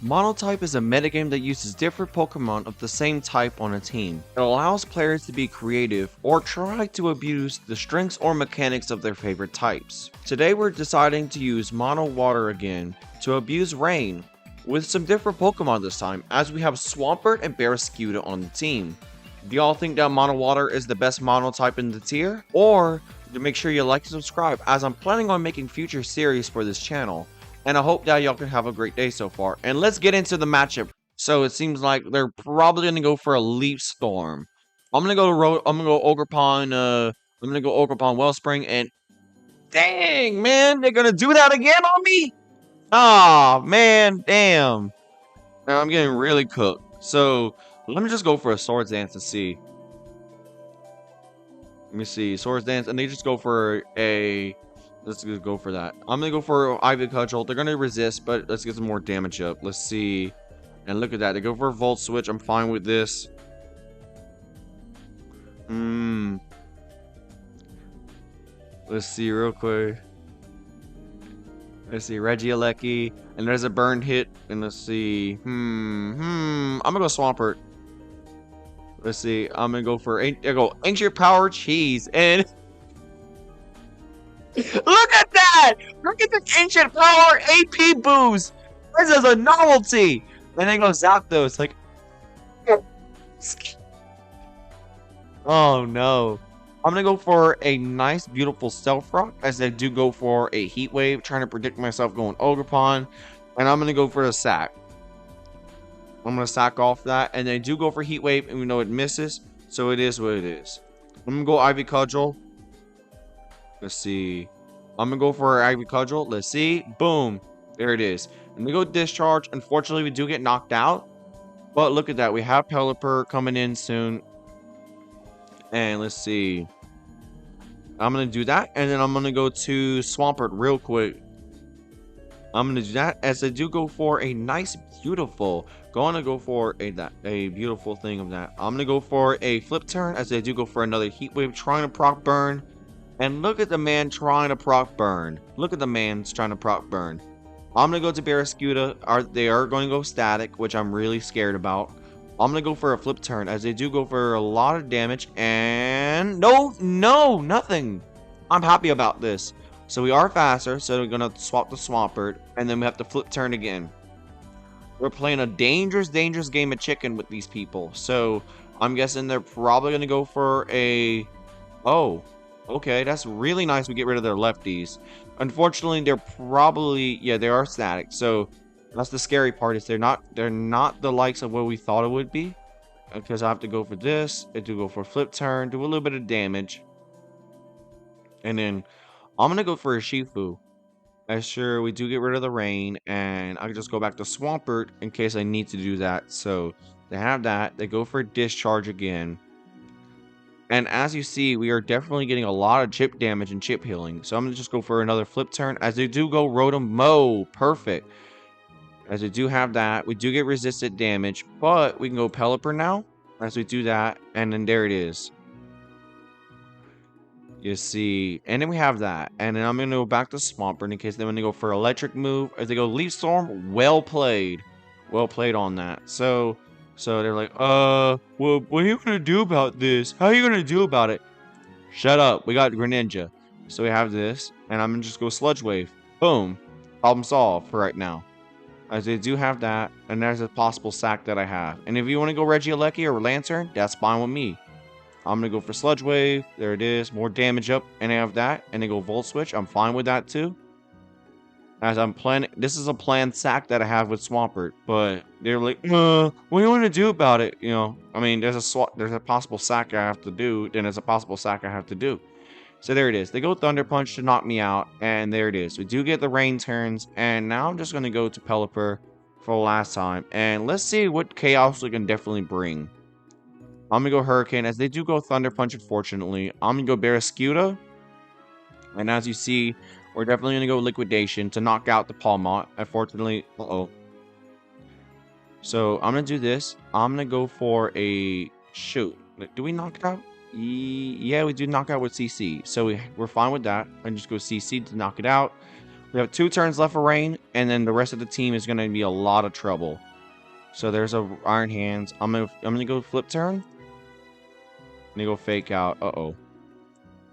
Monotype is a metagame that uses different Pokemon of the same type on a team. It allows players to be creative or try to abuse the strengths or mechanics of their favorite types. Today we're deciding to use Mono Water again to abuse Rain, with some different Pokemon this time, as we have Swampert and Barraskewda on the team. Do y'all think that Mono Water is the best Monotype in the tier? Or make sure you like and subscribe, as I'm planning on making future series for this channel. And I hope that y'all can have a great day so far. And let's get into the matchup. So it seems like they're probably gonna go for a Leaf Storm. I'm gonna go Ogerpon. I'm gonna go Ogerpon Wellspring, and dang man, they're gonna do that again on me. Ah man, damn. Now I'm getting really cooked. So let me just go for a Swords Dance and see. Let me see, Swords Dance, and they just go for a. Let's just go for that. I'm gonna go for Ivy Cudgel. They're gonna resist, but let's get some more damage up. Let's see. And look at that. They go for a Volt Switch. I'm fine with this. Let's see real quick. Let's see, Regieleki. And there's a burn hit. And let's see. I'm gonna go Swampert. Let's see. I'm gonna go for Ancient Power Cheese. And look at that! Look at the Ancient Power AP boost! This is a novelty! And then go Zapdos, like... Oh no. I'm gonna go for a nice, beautiful Stealth Rock, as I do go for a Heat Wave, trying to predict myself going Ogerpon. And I'm gonna go for a Sack. I'm gonna sack off that, and I do go for Heat Wave, and we know it misses, so it is what it is. I'm gonna go Ivy Cudgel. Let's see. I'm gonna go for Ivy Cudgel. Let's see. Boom. There it is. And we go Discharge. Unfortunately, we do get knocked out. But look at that. We have Pelipper coming in soon. And let's see. I'm gonna do that. And then I'm gonna go to Swampert real quick. I'm gonna do that, as I do go for a nice, beautiful. Gonna go for a beautiful thing of that. I'm gonna go for a Flip Turn, as I do go for another Heat Wave, trying to proc burn. And look at the man trying to proc burn. Look at the man trying to proc burn. I'm going to go to Barraskewda. They are going to go static, which I'm really scared about. I'm going to go for a Flip Turn, as they do go for a lot of damage. And no, nothing. I'm happy about this. So we are faster, so we're going to swap the Swampert. And then we have to Flip Turn again. We're playing a dangerous game of chicken with these people. So I'm guessing they're probably going to go for a... Oh... Okay, that's really nice. We get rid of their lefties. Unfortunately, they're probably they are static. So that's the scary part, is they're not the likes of what we thought it would be. Because I have to go for this. I do go for Flip Turn, do a little bit of damage. And then I'm gonna go for a Urshifu. Sure, we do get rid of the rain, and I can just go back to Swampert in case I need to do that. So they have that. They go for Discharge again. And as you see, we are definitely getting a lot of chip damage and chip healing. So I'm going to just go for another Flip Turn, as they do go Rotom Mow. Perfect. As we do have that. We do get resisted damage, but we can go Pelipper now, as we do that. And then there it is. You see. And then we have that. And then I'm going to go back to Swampert in case they want to go for Electric move. As they go Leaf Storm, well played. Well played on that. So they're like, well, what are you gonna do about this? How are you gonna do about it? Shut up. We got Greninja. So we have this, and I'm gonna just go Sludge Wave. Boom. Problem solved for right now. As they do have that, and there's a possible sack that I have. And if you want to go Regieleki or Lantern, that's fine with me. I'm gonna go for Sludge Wave. There it is. More damage up, and I have that. And they go Volt Switch. I'm fine with that too. As I'm planning, this is a planned sack that I have with Swampert, but they're like, what do you want to do about it? You know, I mean, there's a possible sack I have to do, then there's a possible sack I have to do. So there it is. They go Thunder Punch to knock me out, and there it is. We do get the Rain turns, and now I'm just going to go to Pelipper for the last time, and let's see what Chaos we can definitely bring. I'm going to go Hurricane, as they do go Thunder Punch, unfortunately. I'm going to go Barraskewda, and as you see, we're definitely going to go Liquidation to knock out the Palmont. Unfortunately, So I'm going to do this. I'm going to go for a shoot. Do we knock it out? Yeah, we do knock out with CC. So we're fine with that. I just go CC to knock it out. We have 2 turns left for rain, and then the rest of the team is going to be a lot of trouble. So there's a Iron Hands. I'm gonna go flip turn. I'm gonna go fake out. Uh-oh.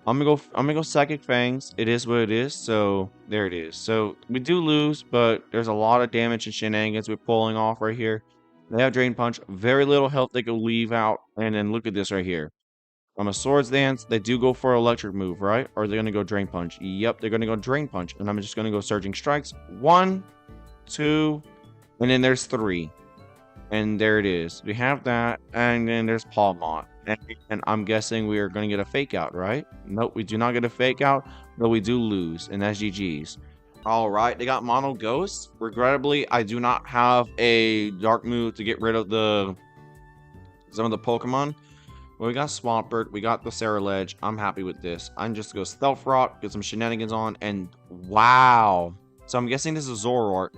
I'm gonna go Psychic Fangs. It is what it is. So there it is. So we do lose, but there's a lot of damage and shenanigans we're pulling off right here. They have Drain Punch, very little health they can leave out, and then look at this right here. I'm a Swords Dance. They do go for electric move, right? Or they're gonna go Drain Punch. Yep, they're gonna go Drain Punch, and I'm just gonna go Surging Strikes. 1, 2, and then there's 3. And there it is. We have that, and then there's Palmont. And I'm guessing we are going to get a fake out, right? Nope, we do not get a fake out, but we do lose, and that's GG's. All right, they got Mono Ghost. Regrettably, I do not have a Dark move to get rid of some of the Pokemon. Well, we got Swampert, we got the Sarah Ledge. I'm happy with this. I'm just going to go Stealth Rock, get some shenanigans on, and wow. So I'm guessing this is Zoroark.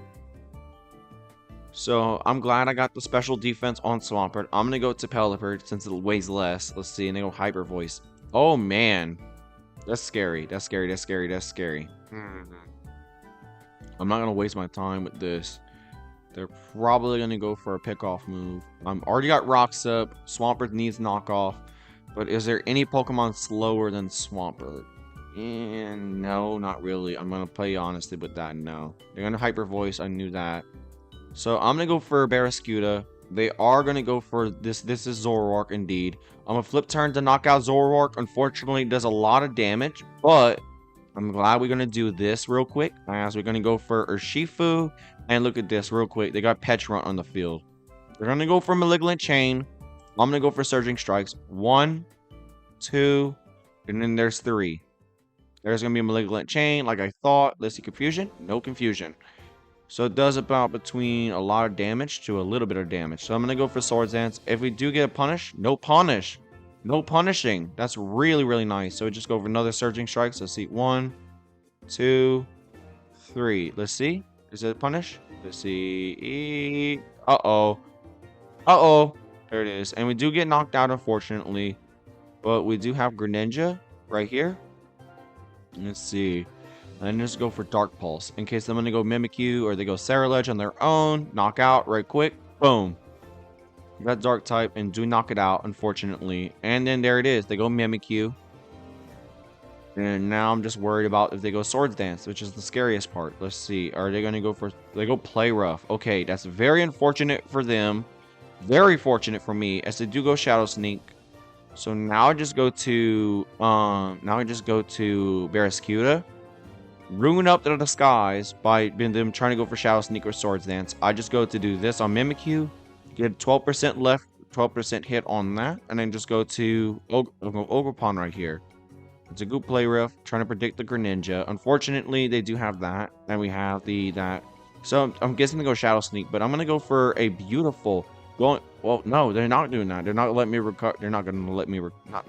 So I'm glad I got the special defense on Swampert. I'm going to go to Pelipper since it weighs less. Let's see. And they go Hyper Voice. Oh, man. That's scary. That's scary. That's scary. That's scary. I'm not going to waste my time with this. They're probably going to go for a pick-off move. Already got Rocks up. Swampert needs knockoff. But is there any Pokemon slower than Swampert? No, not really. I'm going to play honestly with that. No. They're going to Hyper Voice. I knew that. So I'm going to go for Barraskewda. They are going to go for this. This is Zoroark indeed. I'm going to flip turn to knock out Zoroark. Unfortunately, it does a lot of damage. But I'm glad we're going to do this real quick. As we're going to go for Urshifu. And look at this real quick. They got Petrun on the field. They're going to go for Malignant Chain. I'm going to go for Surging Strikes. 1, 2, and then there's 3. There's going to be a Malignant Chain like I thought. Let's see, confusion? No confusion. So it does about between a lot of damage to a little bit of damage. So I'm going to go for Swords Dance. If we do get a punish, no punish. No punishing. That's really, really nice. So we just go for another Surging Strikes. Let's see. 1, 2, 3. Let's see. Is it a punish? Let's see. Uh-oh. Uh-oh. There it is. And we do get knocked out, unfortunately. But we do have Greninja right here. Let's see. And just go for Dark Pulse in case I'm going to go Mimikyu or they go Sarah Ledge on their own. Knock out right quick. Boom. Got Dark type and do knock it out, unfortunately. And then there it is. They go Mimikyu. And now I'm just worried about if they go Swords Dance, which is the scariest part. Let's see. Are they going to go for... They go Play Rough. Okay, that's very unfortunate for them. Very fortunate for me as they do go Shadow Sneak. So now I just go to... Barraskewda. Ruin up the skies by them trying to go for Shadow Sneak or Swords Dance. I just go to do this on Mimikyu, get 12% left, 12% hit on that, and then just go to Ogerpon right here. It's a good play riff, trying to predict the Greninja. Unfortunately, they do have that, and we have that. So I'm guessing to go Shadow Sneak, but I'm gonna go for a beautiful going. Well, no, they're not doing that. They're not letting me recover. They're not gonna let me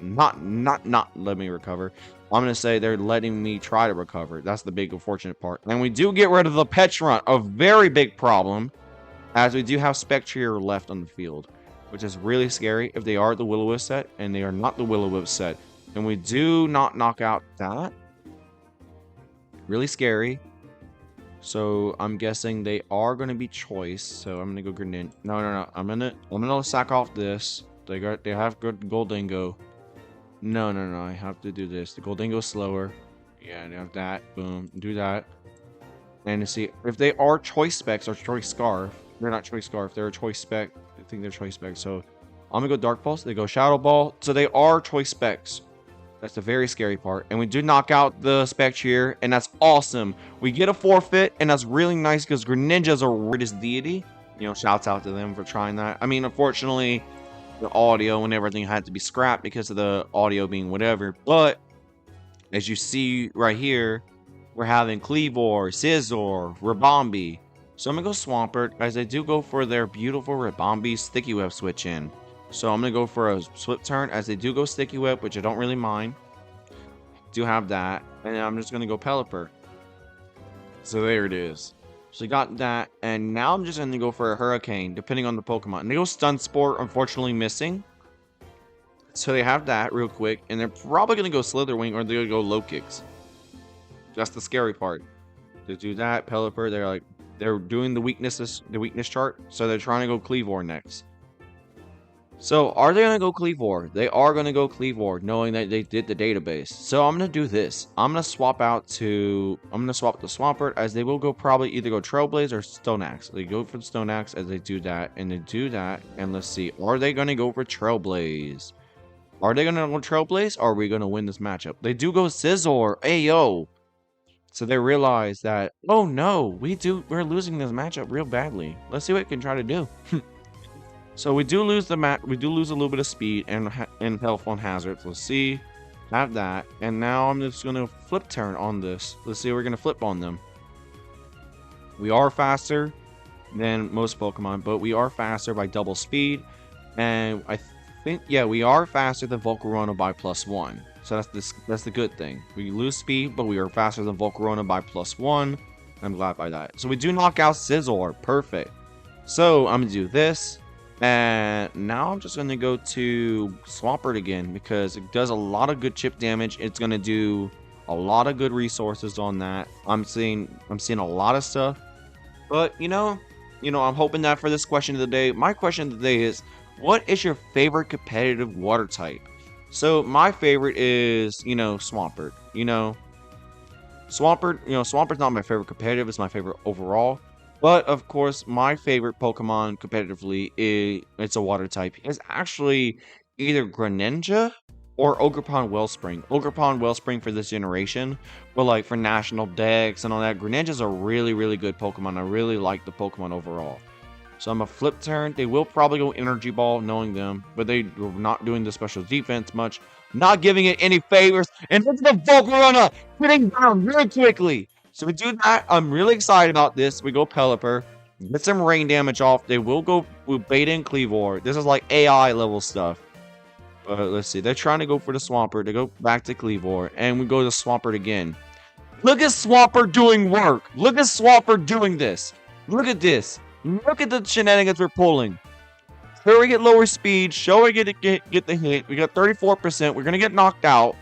not let me recover. I'm going to say they're letting me try to recover. That's the big unfortunate part. And we do get rid of the Petrun, a very big problem, as we do have Spectrier left on the field, which is really scary if they are the Will-O-Wisp set, and they are not the Will-O-Wisp set. And we do not knock out that. Really scary. So I'm guessing they are going to be choice. So I'm going to go Greninja. No. I'm gonna sack off this. They have good Goldingo. No. I have to do this. The Goldingo's slower. Yeah, they have that. Boom. Do that. And to see if they are choice specs or choice scarf. They're not choice scarf. They're a choice spec. I think they're choice specs. So I'm gonna go Dark Pulse. They go Shadow Ball. So they are choice specs. That's the very scary part. And we do knock out the Spectrier, and that's awesome. We get a forfeit, and that's really nice because Greninja's a greatest deity. You know, shouts out to them for trying that. I mean, unfortunately, the audio and everything had to be scrapped because of the audio being whatever. But as you see right here, we're having Cleavor, Scizor, Ribombee. So I'm gonna go Swampert, as they do go for their beautiful Ribombee Sticky Web switch in. So I'm gonna go for a Swift Turn, as they do go Sticky Web, which I don't really mind. Do have that, and then I'm just gonna go Pelipper. So there it is. So we got that, and now I'm just going to go for a Hurricane, depending on the Pokemon. And they go Stun Sport, unfortunately missing. So they have that real quick, and they're probably going to go Slither Wing, or they're going to go Low Kicks. That's the scary part. They do that. Pelipper, they're doing the weakness chart. So they're trying to go Cleavor next. So are they gonna go Cleavor? They are gonna go Cleavor, knowing that they did the database. So I'm gonna do this. I'm gonna swap to Swampert, as they will go probably either go Trailblaze or Stone Axe. They go for the Stone Axe as they do that, and they do that. And let's see, are they gonna go for Trailblaze? Are they gonna go Trailblaze, or are we gonna win this matchup? They do go Scizor. Ayo. So they realize that, oh no, we're losing this matchup real badly. Let's see what we can try to do. So we do lose a little bit of speed and health on hazards. Let's see. Have that. And now I'm just going to flip turn on this. Let's see, we're going to flip on them. We are faster than most Pokemon, but we are faster by double speed. And I think, yeah, we are faster than Volcarona by +1. So that's the good thing. We lose speed, but we are faster than Volcarona by +1. I'm glad by that. So we do knock out Scizor. Perfect. So I'm going to do this. And now I'm just going to go to Swampert again, because it does a lot of good chip damage. It's going to do a lot of good resources on that. I'm seeing a lot of stuff. But, I'm hoping that for this question of the day, my question of the day is, what is your favorite competitive water type? So my favorite is, Swampert. Swampert's not my favorite competitive, it's my favorite overall. But, of course, my favorite Pokemon competitively it's a water type. It's actually either Greninja or Ogerpon Wellspring. Ogerpon Wellspring for this generation. But, like, for National Dex and all that, Greninja's a really, really good Pokemon. I really like the Pokemon overall. So I'm a flip turn. They will probably go Energy Ball, knowing them. But they were not doing the special defense much. Not giving it any favors. And look at the Volcarona hitting down really quickly. So we do that. I'm really excited about this. We go Pelipper. Get some rain damage off. They will go with Beta and Cleavor. This is like AI level stuff. Let's see. They're trying to go for the Swampert. They go back to Cleavor. And we go to Swampert again. Look at Swampert doing work. Look at Swampert doing this. Look at this. Look at the shenanigans we're pulling. Here we get lower speed. Show we get the hit. We got 34%. We're going to get knocked out.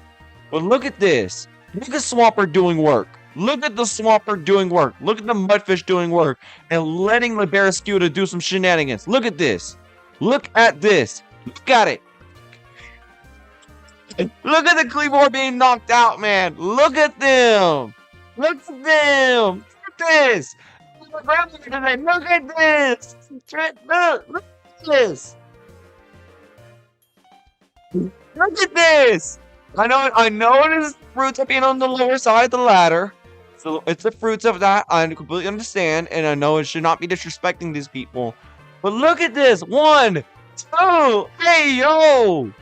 But look at this. Look at Swampert doing work. Look at the Swampert doing work. Look at the Mudfish doing work. And letting the Barraskewda do some shenanigans. Look at this. Look at this. Look at it. Look at the Cleavor being knocked out, man. Look at them. Look at them. Look at this. Look at this. Look at this. Look at this. I know it is fruits of being on the lower side of the ladder. So it's the fruits of that. I completely understand, and I know it should not be disrespecting these people. But look at this. 1, 2, hey yo!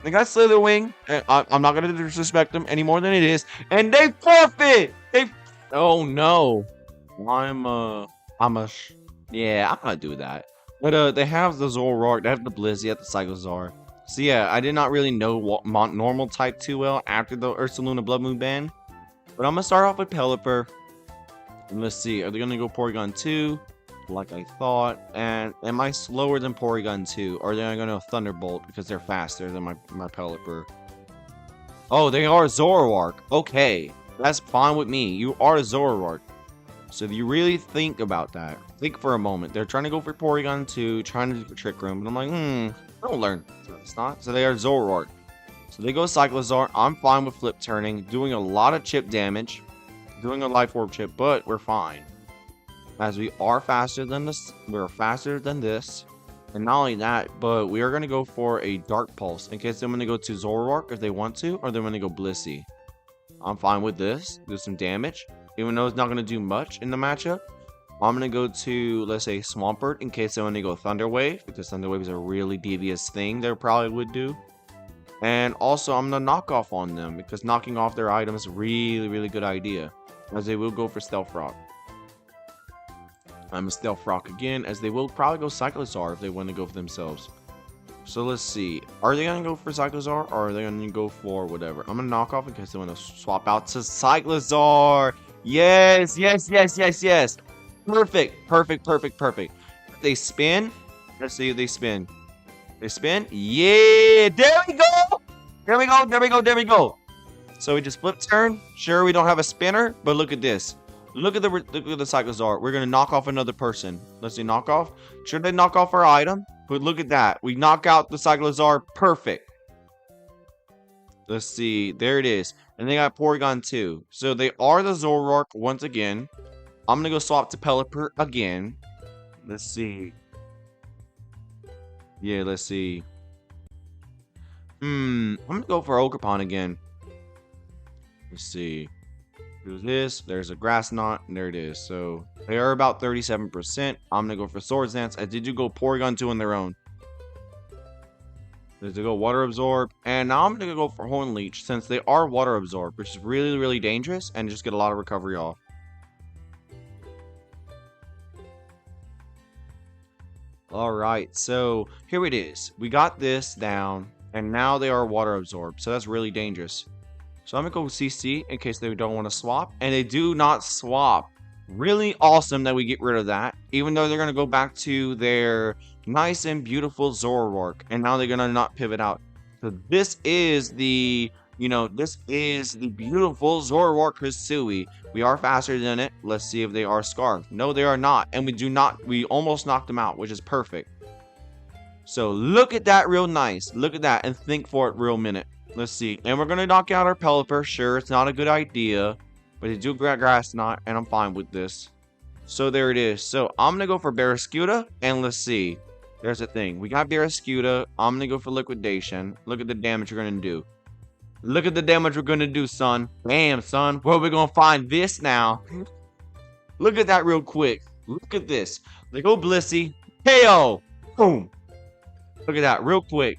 They got Slither Wing. I'm not gonna disrespect them any more than it is, and they forfeit. Oh no. Yeah, I'm gonna do that. But they have the Zoroark, they have the Blizzy, they have the Cyclozar. So yeah, I did not really know normal type too well after the Ursaluna Blood Moon ban. But I'm going to start off with Pelipper. And let's see, are they going to go Porygon 2? Like I thought. And am I slower than Porygon 2? Or are they going to go Thunderbolt because they're faster than my Pelipper? Oh, they are Zoroark. Okay, that's fine with me. You are Zoroark. So if you really think about that, think for a moment. They're trying to go for Porygon 2, trying to do Trick Room. But I'm like, don't learn. It's not. So they are Zoroark. So they go Cyclozar. I'm fine with flip turning, doing a lot of chip damage, doing a Life Orb chip, but we're fine. As we are faster than this, we're faster than this. And not only that, but we are going to go for a Dark Pulse in case they're going to go to Zoroark if they want to, or they're going to go Blissey. I'm fine with this. Do some damage. Even though it's not going to do much in the matchup. I'm going to go to, let's say, Swampert in case they want to go Thunder Wave, because Thunder Wave is a really devious thing they probably would do. And also, I'm going to knock off on them, because knocking off their item is a really, really good idea. As they will go for Stealth Rock. I'm a Stealth Rock again, as they will probably go Cyclozar if they want to go for themselves. So let's see. Are they going to go for Cyclozar, or are they going to go for whatever? I'm going to knock off in case they want to swap out to Cyclozar. Yes, yes, yes, yes, yes. Perfect, perfect, perfect, perfect. They spin. Let's see if they spin. They spin. Yeah, there we go. There we go, there we go, there we go. So we just flip turn. Sure, we don't have a spinner, but look at this. Look at the Cyclozar. We're gonna knock off another person. Let's see, knock off. Should they knock off our item? But look at that. We knock out the Cyclozar. Perfect. Let's see. There it is. And they got Porygon too. So they are the Zoroark once again. I'm gonna go swap to Pelipper again. Let's see. Yeah, let's see. I'm gonna go for Ogerpon again. Let's see. Do this. There's a Grass Knot, and there it is. So they are about 37%. I'm gonna go for Swords Dance. I did go Porygon 2 on their own. There's to go Water Absorb, and now I'm gonna go for Horn Leech since they are Water Absorb, which is really, really dangerous, and just get a lot of recovery off. Alright, so here it is. We got this down, and now they are Water Absorb, so that's really dangerous. So I'm going to go with CC in case they don't want to swap. And they do not swap. Really awesome that we get rid of that. Even though they're going to go back to their nice and beautiful Zoroark. And now they're going to not pivot out. So this is the, this is the beautiful Zoroark Hisui. We are faster than it. Let's see if they are Scarf. No, they are not. And we almost knocked them out, which is perfect. So look at that real nice. Look at that and think for it real minute. Let's see. And we're going to knock out our Pelipper. Sure, it's not a good idea. But they do Grass Knot, and I'm fine with this. So there it is. So I'm going to go for Barraskewda. And let's see. There's the thing. We got Barraskewda. I'm going to go for Liquidation. Look at the damage we're going to do. Look at the damage we're going to do, son. Damn, son. Where are we going to find this now? Look at that real quick. Look at this. Like, oh, Blissey. KO. Boom. Look at that real quick.